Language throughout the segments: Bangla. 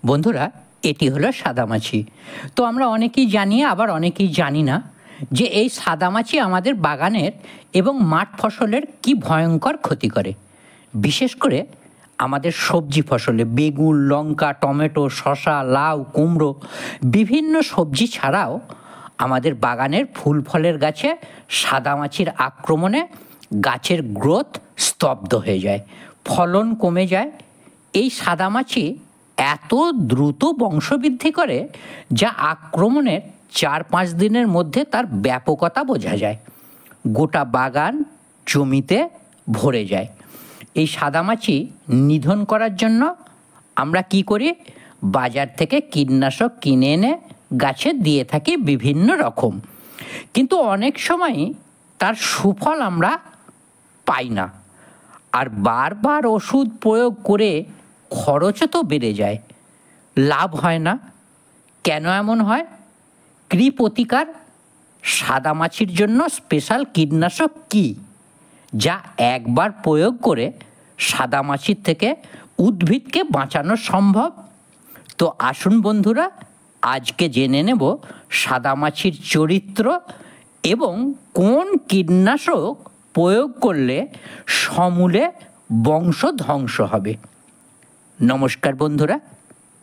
বন্ধুরা, এটি হলো সাদামাছি। তো আমরা অনেকেই জানি, আবার অনেকেই জানি না যে এই সাদামাছি আমাদের বাগানের এবং মাঠ ফসলের কি ভয়ঙ্কর ক্ষতি করে। বিশেষ করে আমাদের সবজি ফসলে বেগুন, লঙ্কা, টমেটো, শসা, লাউ, কুমড়ো, বিভিন্ন সবজি ছাড়াও আমাদের বাগানের ফুল ফলের গাছে সাদামাছির আক্রমণে গাছের গ্রোথ স্তব্ধ হয়ে যায়, ফলন কমে যায়। এই সাদামাছি এত দ্রুত বংশবৃদ্ধি করে যা আক্রমণের 4-5 দিনের মধ্যে তার ব্যাপকতা বোঝা যায়। গোটা বাগান জমিতে ভরে যায়। এই সাদামাছি নিধন করার জন্য আমরা কি করি? বাজার থেকে কীটনাশক কিনে এনে গাছে দিয়ে থাকি বিভিন্ন রকম, কিন্তু অনেক সময় তার সুফল আমরা পাই না। আর বারবার ওষুধ প্রয়োগ করে খরচও তো বেড়ে যায়, লাভ হয় না। কেন এমন হয়? কৃপতিকার সাদামাছির জন্য স্পেশাল কীটনাশক কি, যা একবার প্রয়োগ করে সাদামাছির থেকে উদ্ভিদকে বাঁচানো সম্ভব? তো আসুন বন্ধুরা, আজকে জেনে নেব সাদামাছির চরিত্র এবং কোন কীটনাশক প্রয়োগ করলে সমূলে বংশ ধ্বংস হবে। নমস্কার বন্ধুরা,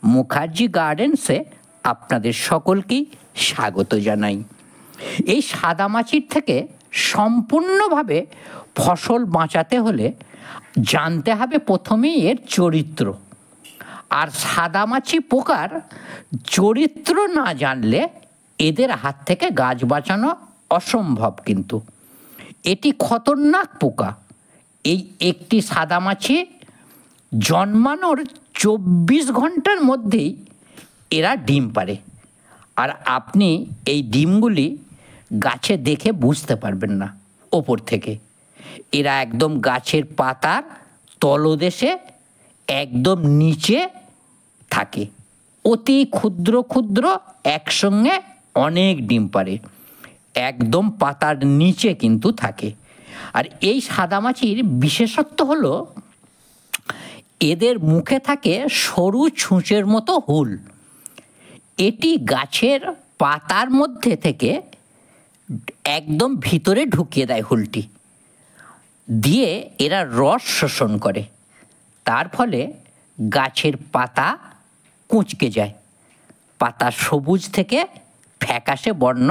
মুখার্জি গার্ডেন্সে আপনাদের সকলকেই স্বাগত জানাই। এই সাদামাছির থেকে সম্পূর্ণভাবে ফসল বাঁচাতে হলে জানতে হবে প্রথমেই এর চরিত্র। আর সাদামাছি পোকার চরিত্র না জানলে এদের হাত থেকে গাছ বাঁচানো অসম্ভব। কিন্তু এটি খতরনাক পোকা। এই একটি সাদামাছি জন্মানোর 24 ঘন্টার মধ্যেই এরা ডিম পাড়ে। আর আপনি এই ডিমগুলি গাছে দেখে বুঝতে পারবেন না ওপর থেকে। এরা একদম গাছের পাতার তলদেশে একদম নিচে থাকে। অতি ক্ষুদ্র ক্ষুদ্র একসঙ্গে অনেক ডিম পাড়ে, একদম পাতার নিচে কিন্তু থাকে। আর এই সাদামাছির বিশেষত্ব হলো এদের মুখে থাকে সরু ছুঁচের মতো হুল। এটি গাছের পাতার মধ্যে থেকে একদম ভিতরে ঢুকিয়ে দেয় হুলটি, দিয়ে এরা রস শোষণ করে। তার ফলে গাছের পাতা কুঁচকে যায়, পাতা সবুজ থেকে ফ্যাকাশে বর্ণ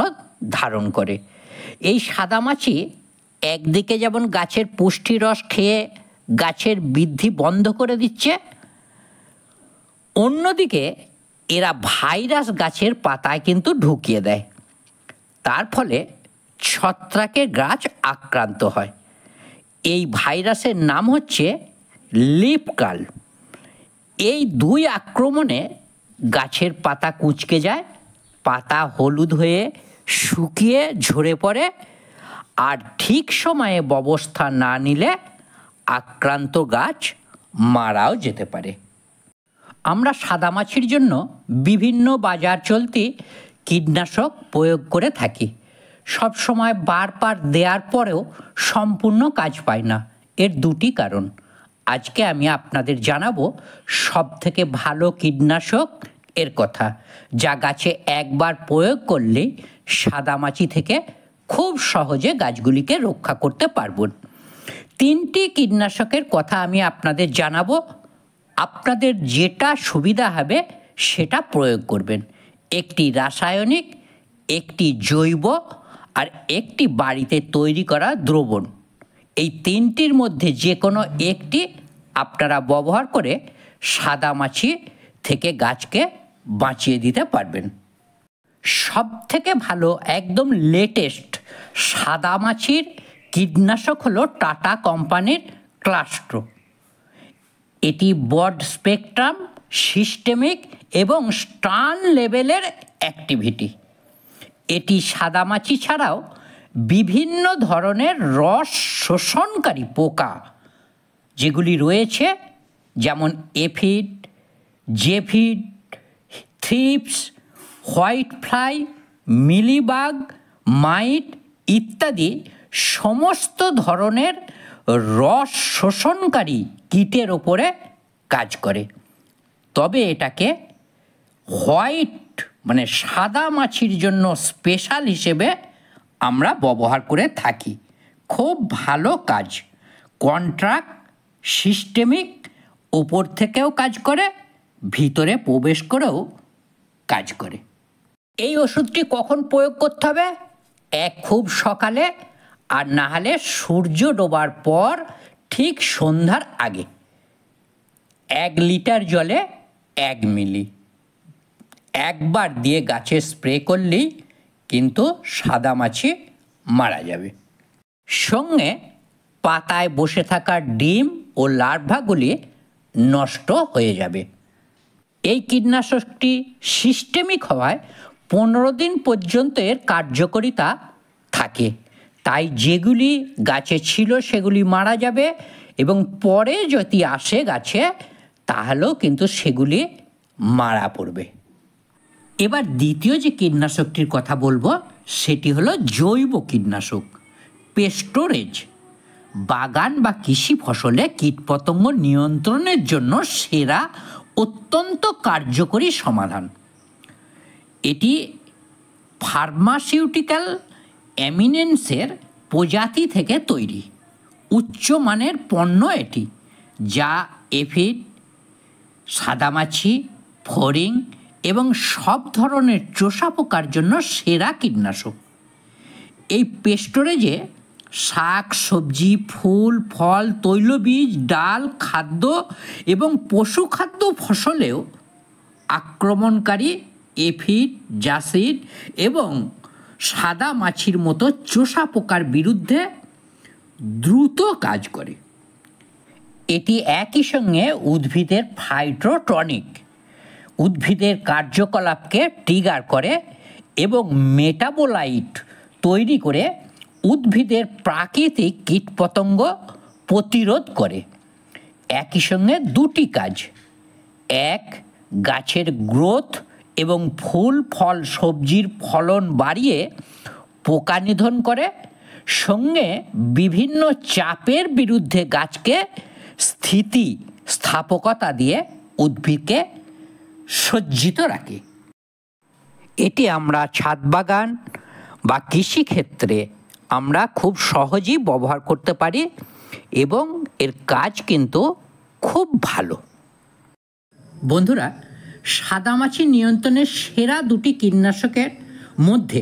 ধারণ করে। এই সাদামাছি একদিকে যেমন গাছের পুষ্টি রস খেয়ে গাছের বৃদ্ধি বন্ধ করে দিচ্ছে, অন্যদিকে এরা ভাইরাস গাছের পাতায় কিন্তু ঢুকিয়ে দেয়। তার ফলে ছত্রাকের গাছ আক্রান্ত হয়। এই ভাইরাসের নাম হচ্ছে লিফ কার্ল। এই দুই আক্রমণে গাছের পাতা কুঁচকে যায়, পাতা হলুদ হয়ে শুকিয়ে ঝরে পড়ে। আর ঠিক সময়ে ব্যবস্থা না নিলে আক্রান্ত গাছ মারাও যেতে পারে। আমরা সাদামাছির জন্য বিভিন্ন বাজার চলতি কীটনাশক প্রয়োগ করে থাকি। সব সময় বারবার দেওয়ার পরেও সম্পূর্ণ কাজ পায় না। এর দুটি কারণ আজকে আমি আপনাদের জানাবো। সবথেকে ভালো কীটনাশক এর কথা, যা গাছে একবার প্রয়োগ করলেই সাদামাছি থেকে খুব সহজে গাছগুলিকে রক্ষা করতে পারবেন। 3টি কীটনাশকের কথা আমি আপনাদের জানাবো। আপনাদের যেটা সুবিধা হবে সেটা প্রয়োগ করবেন। একটি রাসায়নিক, একটি জৈব, আর একটি বাড়িতে তৈরি করা দ্রবণ। এই 3টির মধ্যে যে কোনো একটি আপনারা ব্যবহার করে সাদামাছি থেকে গাছকে বাঁচিয়ে দিতে পারবেন। সব থেকে ভালো একদম লেটেস্ট সাদামাছির কীটনাশক হলো টাটা কোম্পানির ক্লাস্ট্রো। এটি ব্রড স্পেকট্রাম, সিস্টেমিক এবং স্টার্ন লেভেলের অ্যাক্টিভিটি। এটি সাদামাছি ছাড়াও বিভিন্ন ধরনের রস শোষণকারী পোকা যেগুলি রয়েছে, যেমন এফিড, জেফিড, thrips, white fly, mealybug, mite ইত্যাদি সমস্ত ধরনের রস শোষণকারী কীটের ওপরে কাজ করে। তবে এটাকে হোয়াইট মানে সাদা মাছির জন্য স্পেশাল হিসেবে আমরা ব্যবহার করে থাকি। খুব ভালো কাজ, কন্ট্রাক্ট সিস্টেমিক, উপর থেকেও কাজ করে, ভিতরে প্রবেশ করেও কাজ করে। এই ওষুধটি কখন প্রয়োগ করতে হবে? খুব সকালে, আর না হলে সূর্য ডোবার পর ঠিক সন্ধ্যার আগে। 1 লিটার জলে 1 মিলি একবার দিয়ে গাছে স্প্রে করলেই কিন্তু সাদামাছি মারা যাবে। সঙ্গে পাতায় বসে থাকা ডিম ও লার্ভাগুলি নষ্ট হয়ে যাবে। এই কীটনাশকটি সিস্টেমিক হওয়ায় 15 দিন পর্যন্ত এর কার্যকারিতা থাকে। তাই যেগুলি গাছে ছিল সেগুলি মারা যাবে, এবং পরে যদি আসে গাছে তাহলেও কিন্তু সেগুলি মারা পড়বে। এবার দ্বিতীয় যে কীটনাশকটির কথা বলবো সেটি হলো জৈব কীটনাশক পেস্টোরেজ। বাগান বা কৃষি ফসলে কীটপতঙ্গ নিয়ন্ত্রণের জন্য সেরা অত্যন্ত কার্যকরী সমাধান। এটি ফার্মাসিউটিক্যাল এমিনেন্সের প্রজাতি থেকে তৈরি উচ্চমানের পণ্য এটি, যা এফিড, সাদামাছি, ফড়িং এবং সব ধরনের চোষা পোকার জন্য সেরা কীটনাশক। এই পেস্টোরেজে শাক সবজি, ফুল ফল, তৈলবীজ, ডাল, খাদ্য এবং পশু খাদ্য ফসলেও আক্রমণকারী এফিড, জাসিড এবং সাদা মাছির মতো চোষা পোকার বিরুদ্ধে দ্রুত কাজ করে। এটি একই সঙ্গে উদ্ভিদের ফাইটোটনিক, উদ্ভিদের কার্যকলাপকে ট্রিগার করে এবং মেটাবোলাইট তৈরি করে উদ্ভিদের প্রাকৃতিক কীটপতঙ্গ প্রতিরোধ করে। একই সঙ্গে দুটি কাজ: এক, গাছের গ্রোথ এবং ফুল ফল সবজির ফলন বাড়িয়ে পোকা নিধন করে, সঙ্গে বিভিন্ন চাপের বিরুদ্ধে গাছকে স্থিতিস্থাপকতা দিয়ে উদ্ভিদকে সজ্জিত রাখে। এটি আমরা ছাদ বাগান বা কৃষিক্ষেত্রে আমরা খুব সহজেই ব্যবহার করতে পারি এবং এর কাজ কিন্তু খুব ভালো। বন্ধুরা, সাদামাছি নিয়ন্ত্রণের সেরা দুটি কীটনাশকের মধ্যে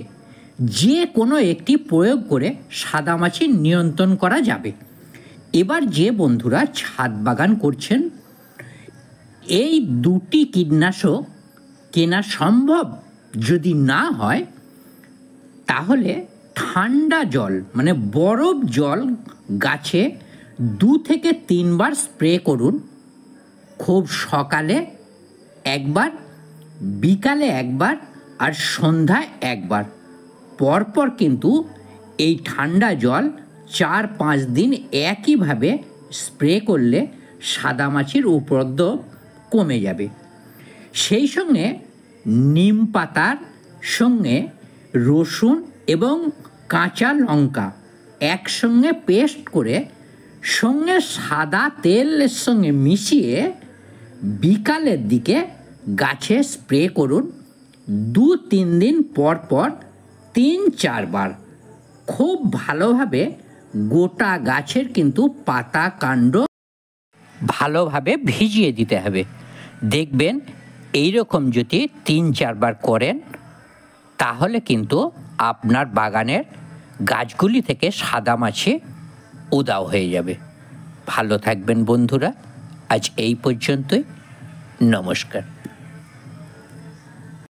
যে কোনো একটি প্রয়োগ করে সাদামাছি নিয়ন্ত্রণ করা যাবে। এবার যে বন্ধুরা ছাদ বাগান করছেন, এই দুটি কীটনাশক কেনা সম্ভব যদি না হয় তাহলে ঠান্ডা জল মানে বরফ জল গাছে 2 থেকে 3 বার স্প্রে করুন। খুব সকালে একবার, বিকালে একবার, আর সন্ধ্যায় একবার। পরপর কিন্তু এই ঠান্ডা জল 4-5 দিন একইভাবে স্প্রে করলে সাদামাছির উপদ্রব কমে যাবে। সেই সঙ্গে নিম পাতার সঙ্গে রসুন এবং কাঁচা লঙ্কা একসঙ্গে পেস্ট করে সঙ্গে সাদা তেলের সঙ্গে মিশিয়ে বিকালের দিকে গাছে স্প্রে করুন। 2-3 দিন পর পর 3-4 বার। খুব ভালোভাবে গোটা গাছের কিন্তু পাতা কাণ্ড ভালোভাবে ভিজিয়ে দিতে হবে। দেখবেন এইরকম যদি 3-4 বার করেন তাহলে কিন্তু আপনার বাগানের গাছগুলি থেকে সাদামাছি উধাও হয়ে যাবে। ভালো থাকবেন বন্ধুরা, আজ এই পর্যন্তই। নমস্কার।